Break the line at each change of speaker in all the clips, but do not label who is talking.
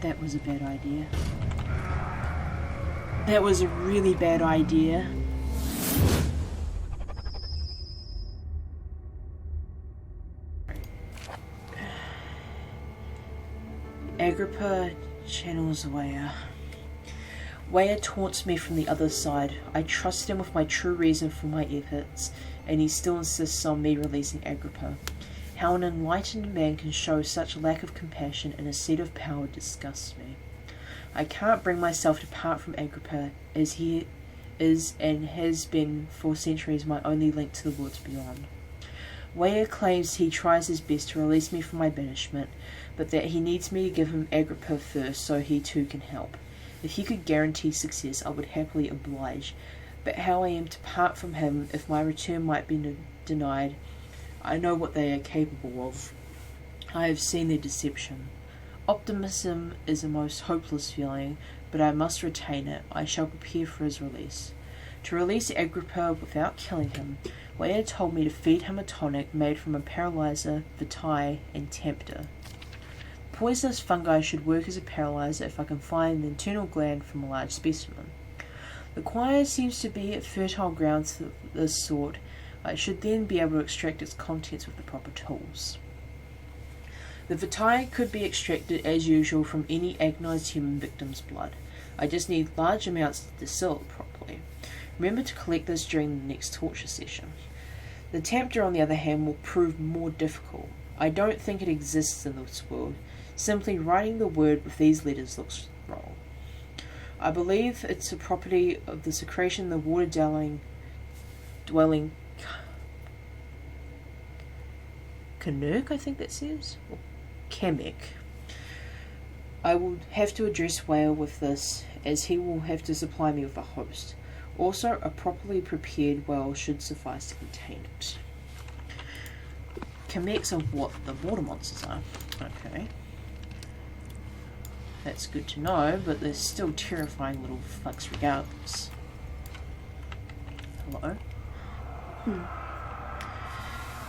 That was a bad idea. That was a really bad idea. Agrippa channels Weyer. Weyer taunts me from the other side. I trusted him with my true reason for my efforts, and he still insists on me releasing Agrippa. How an enlightened man can show such a lack of compassion in a seat of power disgusts me. I can't bring myself to part from Agrippa, as he is and has been for centuries my only link to the worlds beyond. Weyer claims he tries his best to release me from my banishment, but that he needs me to give him Agrippa first so he too can help. If he could guarantee success, I would happily oblige, but how I am to part from him if my return might be denied, I know what they are capable of. I have seen their deception. Optimism is a most hopeless feeling, but I must retain it. I shall prepare for his release. To release Agrippa without killing him, Weyer told me to feed him a tonic made from a paralyzer, vitae, and tempter. Poisonous fungi should work as a paralyzer if I can find the internal gland from a large specimen. The choir seems to be fertile ground of this sort. I should then be able to extract its contents with the proper tools. The vitae could be extracted as usual from any agonized human victim's blood. I just need large amounts to distill it properly. Remember to collect this during the next torture session. The tempter, on the other hand, will prove more difficult. I don't think it exists in this world. Simply writing the word with these letters looks wrong. I believe it's a property of the secretion of the water-dwelling Canuck, I think that says, or Kamek. I will have to address Whale with this, as he will have to supply me with a host. Also, a properly prepared well should suffice to contain it. Kameks are what the water monsters are. Okay. That's good to know, but they're still terrifying little fucks regardless. Hello?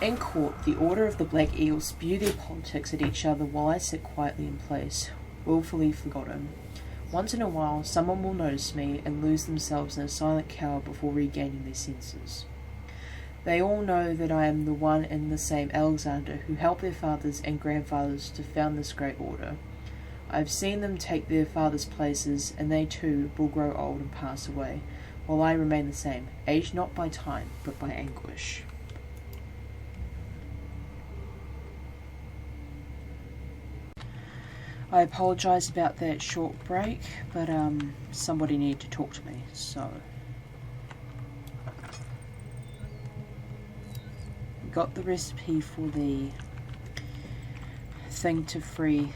In court, the Order of the Black Eagle spew their politics at each other while I sit quietly in place, willfully forgotten. Once in a while, someone will notice me and lose themselves in a silent cower before regaining their senses. They all know that I am the one and the same Alexander who helped their fathers and grandfathers to found this great order. I have seen them take their fathers' places, and they too will grow old and pass away, while I remain the same, aged not by time, but by anguish. I apologise about that short break, but somebody needed to talk to me, so... Got the recipe for the thing to free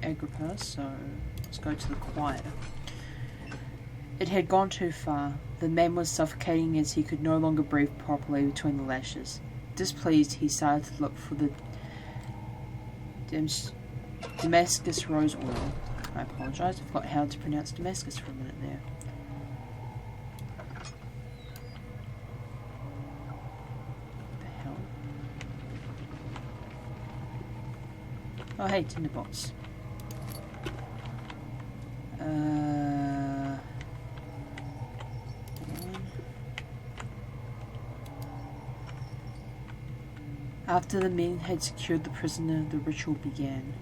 Agrippa, so let's go to the choir. It had gone too far. The man was suffocating as he could no longer breathe properly between the lashes. Displeased, he started to look for the Damascus rose oil. I apologise, I forgot how to pronounce Damascus for a minute there. What the hell? Oh hey, tinderbox. After the men had secured the prisoner, the ritual began.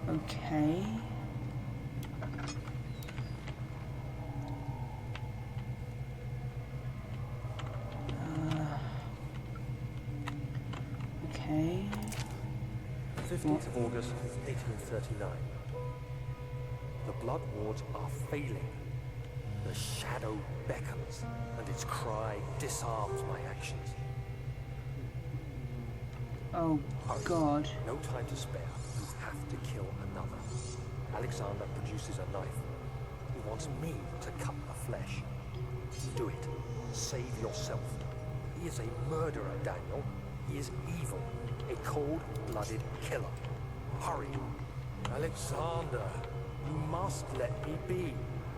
Okay. Okay.
15th of August, 1839. The blood wards are failing. The shadow beckons, and its cry disarms my actions.
Oh, God.
No time to spare. You have to kill another. Alexander produces a knife. He wants me to cut the flesh. Do it. Save yourself. He is a murderer, Daniel. He is evil. A cold-blooded killer. Hurry. Alexander, you must let me be.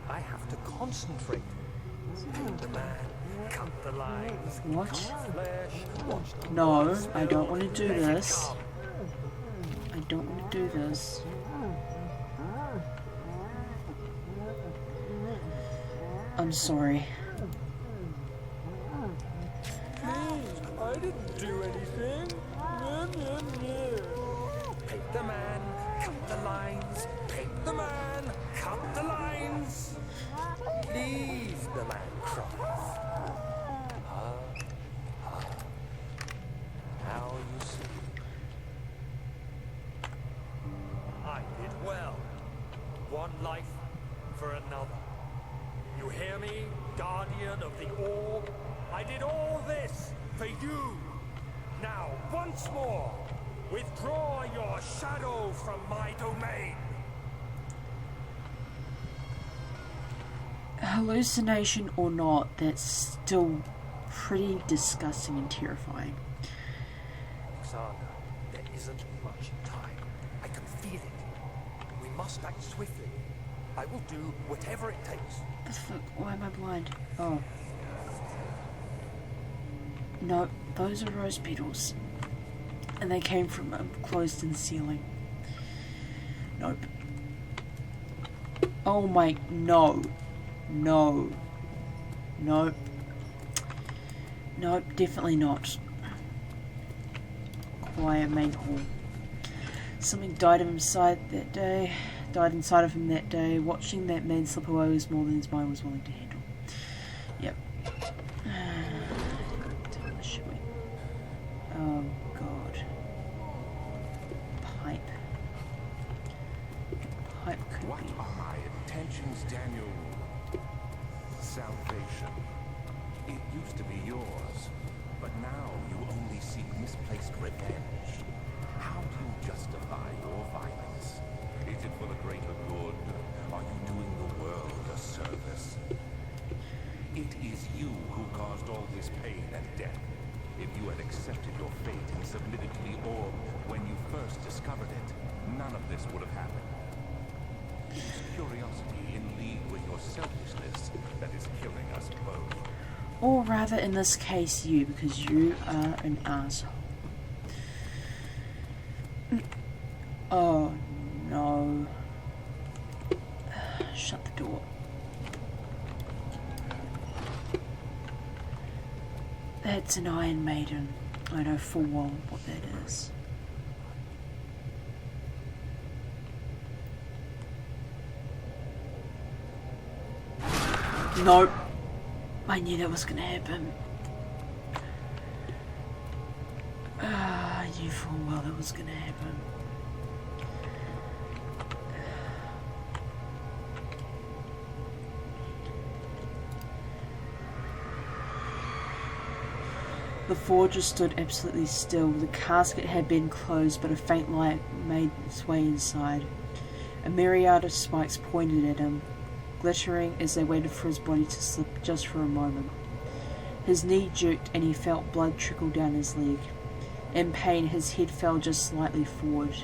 I have to concentrate. Take the man. Cut the lines.
What?
Flesh. Watch the
No,
blood
I don't want to do
Let it
this.
come.
I don't want to do this. I'm sorry.
Please, I didn't do anything. Paint the man, cut the lines. Paint the man, cut the lines. Leave the man cries. Now you see. I did well. One life for another. You hear me, guardian of the orb? I did all this for you. Now, once more, withdraw your shadow from my domain.
Hallucination or not, that's still pretty disgusting and terrifying.
Alexander, there isn't much time. I can feel it. We must act swiftly. I will do whatever it takes.
The fuck? Why am I blind? Oh. No, those are rose petals. And they came from a closed-in ceiling. Nope. Oh my... No. No. Nope. Nope, definitely not. Quiet main hall. Something died inside of him that day. Watching that man slip away was more than his mind was willing to handle. Yep. Oh god. Pipe. Pipe could
What
be.
are my intentions, Daniel? Salvation. It used to be yours, but now you only seek misplaced revenge. How do you justify your violence? Is it for the greater good? Are you doing the world a service? It is you who caused all this pain and death. If you had accepted your fate and submitted to the orb when you first discovered it, none of this would have happened. It is curiosity in league with your selfishness that is killing us both.
Or rather, in this case, you, because you are an asshole. Oh, no. Shut the door. That's an Iron Maiden. I know full well what that is. Nope. I knew that was gonna happen. I knew full well that was gonna happen. The forger stood absolutely still. The casket had been closed, but a faint light made its way inside. A myriad of spikes pointed at him, glittering as they waited for his body to slip just for a moment. His knee jerked and he felt blood trickle down his leg. In pain, his head fell just slightly forward.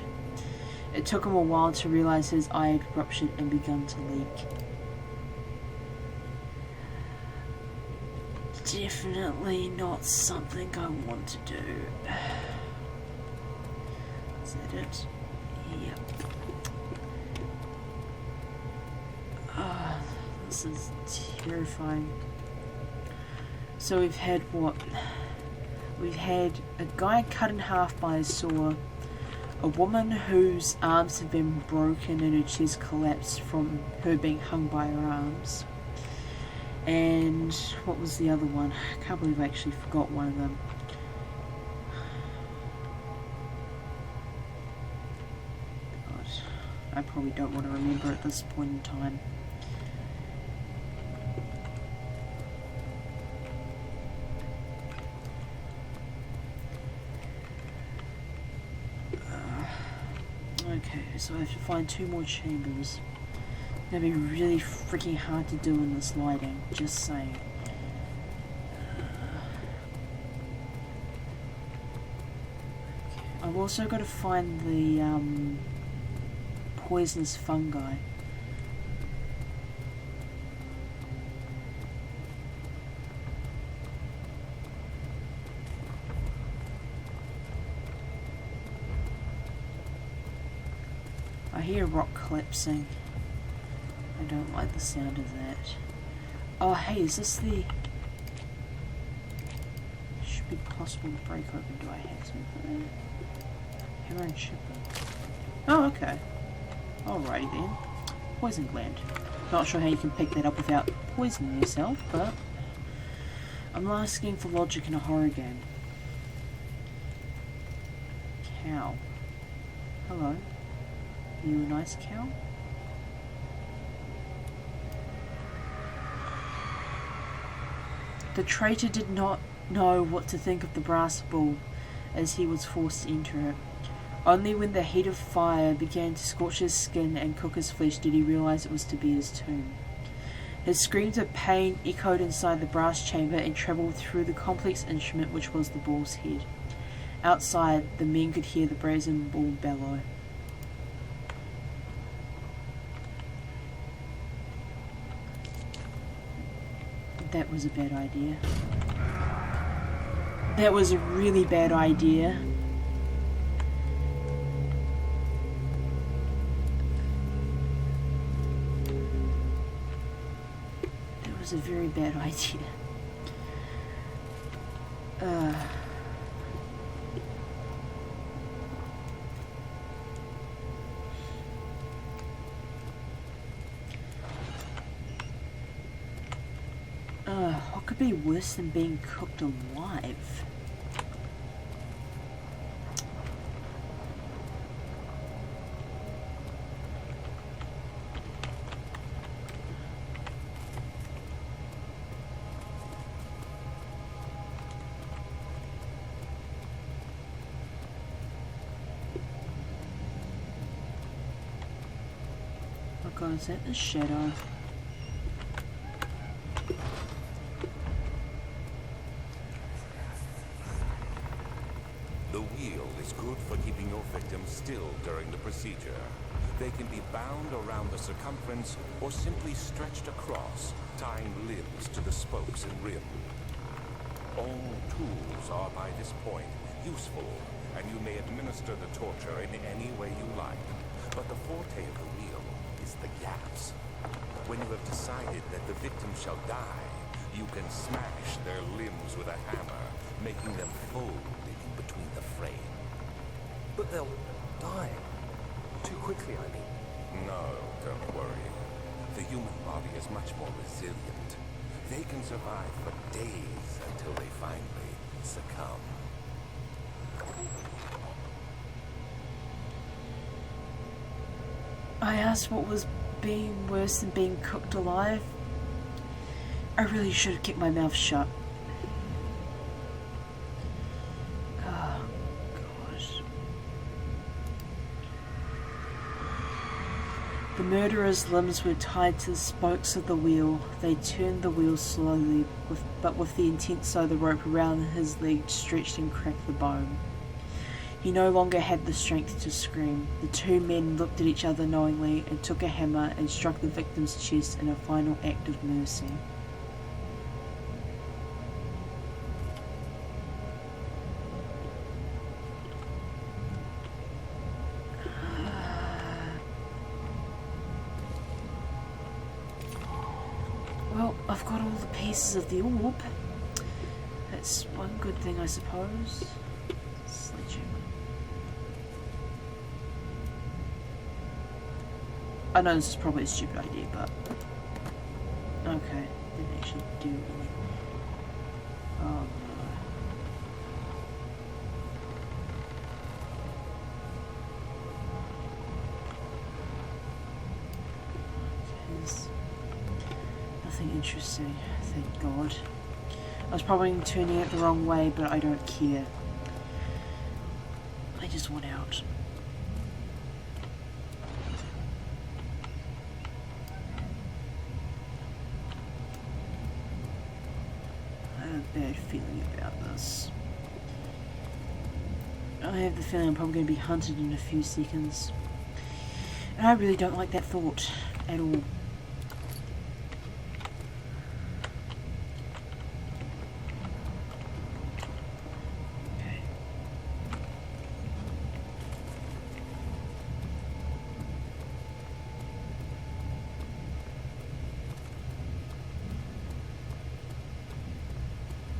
It took him a while to realize his eye had ruptured and begun to leak. Definitely not something I want to do. Is that it? Yep. This is terrifying. So we've had what? We've had a guy cut in half by a saw, a woman whose arms have been broken and her chest collapsed from her being hung by her arms. And what was the other one? I can't believe I actually forgot one of them. God, I probably don't want to remember at this point in time. Okay, so I have to find 2 more chambers. It's gonna be really freaking hard to do in this lighting, just saying. I've also got to find the poisonous fungi. I hear rock collapsing. I don't like the sound of that. Oh, hey, is this the... Should be possible to break open. Do I have something there? Hammer and chipper. Oh, okay. Alrighty then. Poison gland. Not sure how you can pick that up without poisoning yourself, but... I'm asking for logic in a horror game. Cow. Hello. Are you a nice cow? The traitor did not know what to think of the brass ball as he was forced to enter it. Only when the heat of fire began to scorch his skin and cook his flesh did he realize it was to be his tomb. His screams of pain echoed inside the brass chamber and travelled through the complex instrument which was the bull's head. Outside, the men could hear the brazen bull bellow. That was a bad idea. That was a really bad idea. That was a very bad idea. What could be worse than being cooked alive? Oh god, is that the shadow?
The wheel is good for keeping your victims still during the procedure. They can be bound around the circumference or simply stretched across, tying limbs to the spokes and rim. All tools are by this point useful, and you may administer the torture in any way you like. But the forte of the wheel is the gaps. When you have decided that the victim shall die, you can smash their limbs with a hammer, making them fold in between the frame.
But they'll die. Too quickly, I mean.
No, don't worry. The human body is much more resilient. They can survive for days until they finally succumb.
I asked what was being worse than being cooked alive. I really should have kept my mouth shut. Oh, gosh. The murderer's limbs were tied to the spokes of the wheel. They turned the wheel slowly, but with the intent so the rope around his leg stretched and cracked the bone. He no longer had the strength to scream. The two men looked at each other knowingly and took a hammer and struck the victim's chest in a final act of mercy. Well, I've got all the pieces of the orb. That's one good thing, I suppose. Sledgehammer. I know this is probably a stupid idea, but... Okay, didn't actually do anything. Oh no. There's nothing interesting, thank God. I was probably turning it the wrong way, but I don't care. I just want out. I have a bad feeling about this. I have the feeling I'm probably going to be hunted in a few seconds. And I really don't like that thought at all.